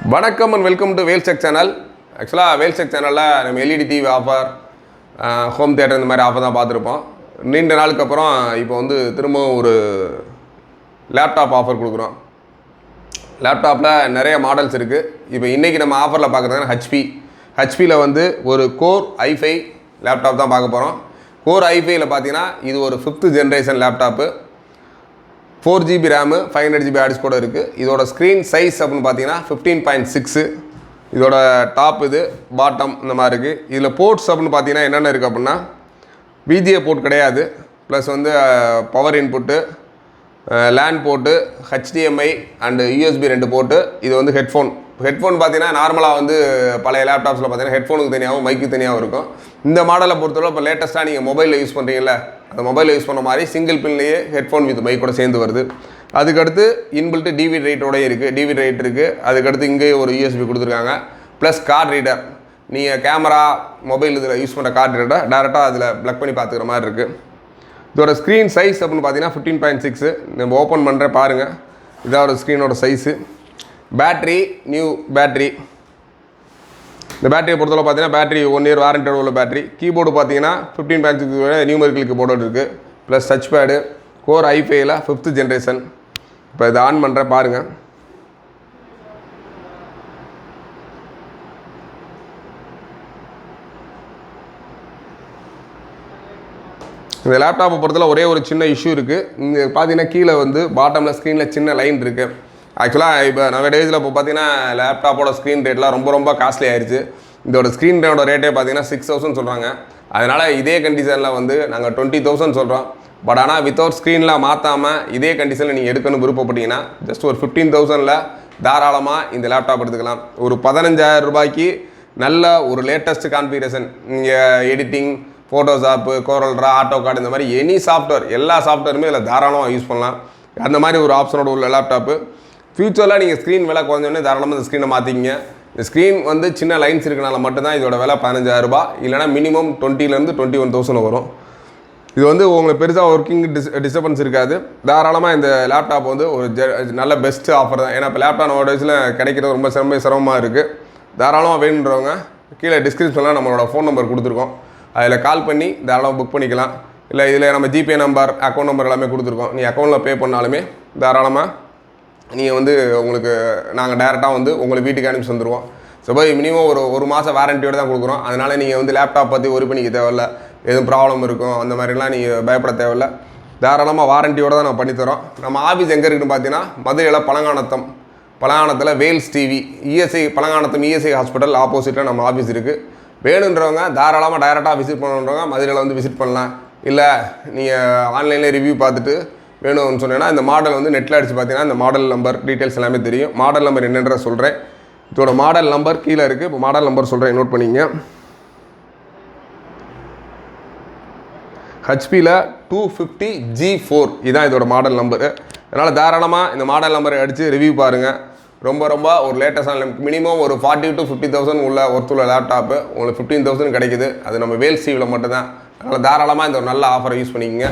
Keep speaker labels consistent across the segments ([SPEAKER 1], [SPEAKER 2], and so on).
[SPEAKER 1] வணக்கம் and welcome to வேல்செக் channel. ஆக்சுவலாக வேல்செக் சேனலில் நம்ம LED TV offer, home theatre இந்த மாதிரி ஆஃபர் தான் பார்த்துருப்போம். நீண்ட நாளுக்கு அப்புறம் இப்போ வந்து திரும்பவும் ஒரு லேப்டாப் ஆஃபர் கொடுக்குறோம். லேப்டாப்பில் நிறைய மாடல்ஸ் இருக்குது. இப்போ இன்றைக்கி நம்ம ஆஃபரில் பார்க்குறதுனா ஹெச்பியில் வந்து ஒரு கோர் i5 லேப்டாப் தான் பார்க்க போகிறோம். கோர் i5யில் பார்த்தீங்கன்னா இது ஒரு 5th generation laptop. 4GB RAM, 500GB heart கூட இருக்குது. இதோட ஸ்க்ரீன் சைஸ் அப்படின்னு பார்த்தீங்கன்னா 15.6. இதோட டாப் இது, பாட்டம் இந்த மாதிரி இருக்குது. இதில் போர்ட்ஸ் அப்படின்னு பார்த்தீங்கன்னா என்னென்ன இருக்குது அப்படின்னா, VGA போர்ட் கிடையாது, ப்ளஸ் வந்து power input, LAN port, HDMI and USB 2 port. இது வந்து ஹெட்ஃபோன் பார்த்தீங்கன்னா நார்மலாக வந்து பழைய லேப்டாப்ஸில் பார்த்தீங்கன்னா ஹெட்ஃபோனுக்கு தனியாகவும் மைக்கு தனியாகவும் இருக்கும். இந்த மாடலை பொறுத்தவரை இப்போ லேட்டஸ்ட்டாக நீங்கள் மொபைலில் யூஸ் பண்ணுறீங்களா, அந்த மொபைலில் யூஸ் பண்ண மாதிரி சிங்கிள் பின்லேயே ஹெட்ஃபோன் வித் மைக் கூட சேர்ந்து வருது. அதுக்கடுத்து இன்பில்ட்டு டிவிடி ரைட்டோடய இருக்குது, டிவிடி ரைட் இருக்குது. அதுக்கடுத்து இங்கே ஒரு USB கொடுத்துருக்காங்க, ப்ளஸ் கார்ட் ரீடர். நீங்கள் கேமரா மொபைல் இதில் யூஸ் பண்ணுற கார்ட் ரீடரை டேரெக்டாக அதில் ப்ளக் பண்ணி பார்த்துக்கிற மாதிரி இருக்குது. இதோட ஸ்க்ரீன் சைஸ் அப்படின்னு பார்த்தீங்கன்னா 15.6. நம்ம ஓப்பன் பண்ணுற பாருங்கள், இதோட ஸ்க்ரீனோட சைஸு. Battery new battery. இந்த பேட்டரியை பொறுத்தவரை பார்த்தீங்கன்னா பேட்டரி 1 இயர் வாரண்டி உள்ள பேட்டரி. கீபோர்டு பார்த்தீங்கன்னா 15.6 நியூமெரிக்கல் கீபோர்டு இருக்குது, ப்ளஸ் டச் பேடு. கோர் i5யில் 5th ஜென்ரேஷன். இப்போ இதை ஆன் பண்ணுற பாருங்கள். இந்த லேப்டாப்பை பொறுத்தவரை ஒரே ஒரு சின்ன இஷ்யூ இருக்குது. இங்கே பார்த்தீங்கன்னா கீழே வந்து பாட்டமில் ஸ்க்ரீனில் சின்ன லைன் இருக்குது. ஆக்சுவலாக இப்போ நம்ம டேஸில் இப்போ பார்த்தீங்கன்னா லேப்டாப்போட ஸ்க்ரீன் ரேட்லாம் ரொம்ப காஸ்ட்லி ஆயிடுச்சு. இதோட ஸ்க்ரீன் ரேட்டோட ரேட்டே பார்த்தீங்கன்னா 6,000 சொல்கிறாங்க. அதனால் இதே கண்டிஷனில் வந்து நாங்கள் 20,000 சொல்கிறோம். பட் ஆனால் வித்தவுட் ஸ்க்ரீனில் மாற்றாமல் இதே கண்டிஷனில் நீங்கள் எடுக்கணும்னு விருப்பப்பட்டீங்கன்னா ஜஸ்ட் ஒரு 15,000ல் தாராளமாக இந்த லேப்டாப் எடுத்துக்கலாம். ஒரு 15,000 ரூபாய்க்கு நல்ல ஒரு லேட்டஸ்ட் கான்ஃபிகரேஷன். நீங்கள் எடிட்டிங், ஃபோட்டோஷாப்பு, கோரல்ட்ரா, ஆட்டோகார்டு இந்த மாதிரி எனி சாஃப்ட்வேர், எல்லா சாஃப்ட்வேருமே இதில் தாராளமாக யூஸ் பண்ணலாம். அந்த மாதிரி ஒரு ஆப்ஷனோட உள்ள லேப்டாப்பு. ஃப்யூச்சரில் நீங்கள் ஸ்க்ரீன் விலை குறைஞ்சோடனே தாராளமாக இந்த ஸ்க்ரீனை மாற்றிக்கிங்க. இந்த ஸ்க்ரீன் வந்து சின்ன லைன்ஸ் இருக்கனால மட்டும்தான் இதோட விலை 15,000 ரூபாய், இல்லைனா மினிமம் 20,000 to 21,000 வரும். இது வந்து உங்களுக்கு பெருசாக ஒர்க்கிங் டிஸ்டர்பன்ஸ் இருக்காது. தாராளமாக இந்த லேப்டாப் வந்து ஒரு நல்ல பெஸ்ட்டு ஆஃபர் தான். ஏன்னா இப்போ லேப்டாப் நம்ம டேஸில் கிடைக்கிறது ரொம்ப சிரமமாக இருக்குது. தாராளமாக வேணுன்றவங்க கீழே டிஸ்கிரிப்ஷனில் நம்மளோட ஃபோன் நம்பர் கொடுத்துருக்கோம், அதில் கால் பண்ணி தாராளமாக புக் பண்ணிக்கலாம். இல்லை இதில் நம்ம ஜிபே நம்பர், அக்கௌண்ட் நம்பர் எல்லாமே கொடுத்துருக்கோம். நீங்கள் அக்கௌண்ட்டில் பே பண்ணாலுமே தாராளமாக நீங்கள் வந்து உங்களுக்கு நாங்கள் டேரெக்டாக வந்து உங்களுக்கு வீட்டுக்கு அனுப்பிச்சி வந்துடுவோம். ஸோ போய் மினிமம் ஒரு மாதம் வாரண்டியோடு தான் கொடுக்குறோம். அதனால் நீங்கள் வந்து லேப்டாப் பற்றி ஒரி பண்ணிக்க தேவையில்ல, எதுவும் ப்ராப்ளம் இருக்கும் அந்த மாதிரிலாம் நீங்கள் பயப்பட தேவையில்ல. தாராளமாக வாரண்டியோடு தான் நம்ம பண்ணித்தரோம். நம்ம ஆஃபீஸ் எங்கே இருக்குதுன்னு பார்த்தீங்கன்னா மதுரையில் பழங்கானத்தில் Vels TV Palanganatham ESI hospital ஆப்போசிட்டில் நம்ம ஆஃபீஸ் இருக்குது. வேணுன்றவங்க தாராளமாக டைரெக்டாக விசிட் பண்ணுறவங்க மதுரையில் வந்து விசிட் பண்ணலாம். இல்லை நீங்கள் ஆன்லைனில் ரிவ்யூ பார்த்துட்டு வேணும்னு சொன்னேன்னா இந்த மாடல் வந்து நெட்டில் அடித்து பார்த்தீங்கன்னா இந்த மாடல் நம்பர் டீட்டெயில்ஸ் எல்லாமே தெரியும். மாடல் நம்பர் என்னென்ற சொல்கிறேன். இதோட மாடல் நம்பர் கீழே இருக்குது. இப்போ மாடல் நம்பர் சொல்கிறேன், நோட் பண்ணிங்க. ஹெச்பியில் 250G4 இதுதான் இதோட மாடல் நம்பரு. அதனால் தாராளமாக இந்த மாடல் நம்பரை அடித்து ரிவ்யூ பாருங்கள். ரொம்ப ஒரு லேட்டஸ்டான மினிமம் ஒரு 40,000 to 50,000 உள்ள ஒர்த்துள்ள லேப்டாப்பு உங்களுக்கு 15,000 கிடைக்குது. அது நம்ம வேல்ஸ் டிவியில் மட்டும்தான். அதனால் தாராளமாக இந்த ஒரு நல்ல ஆஃபரை யூஸ் பண்ணிக்கோங்க.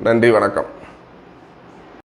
[SPEAKER 1] நன்றி, வணக்கம்.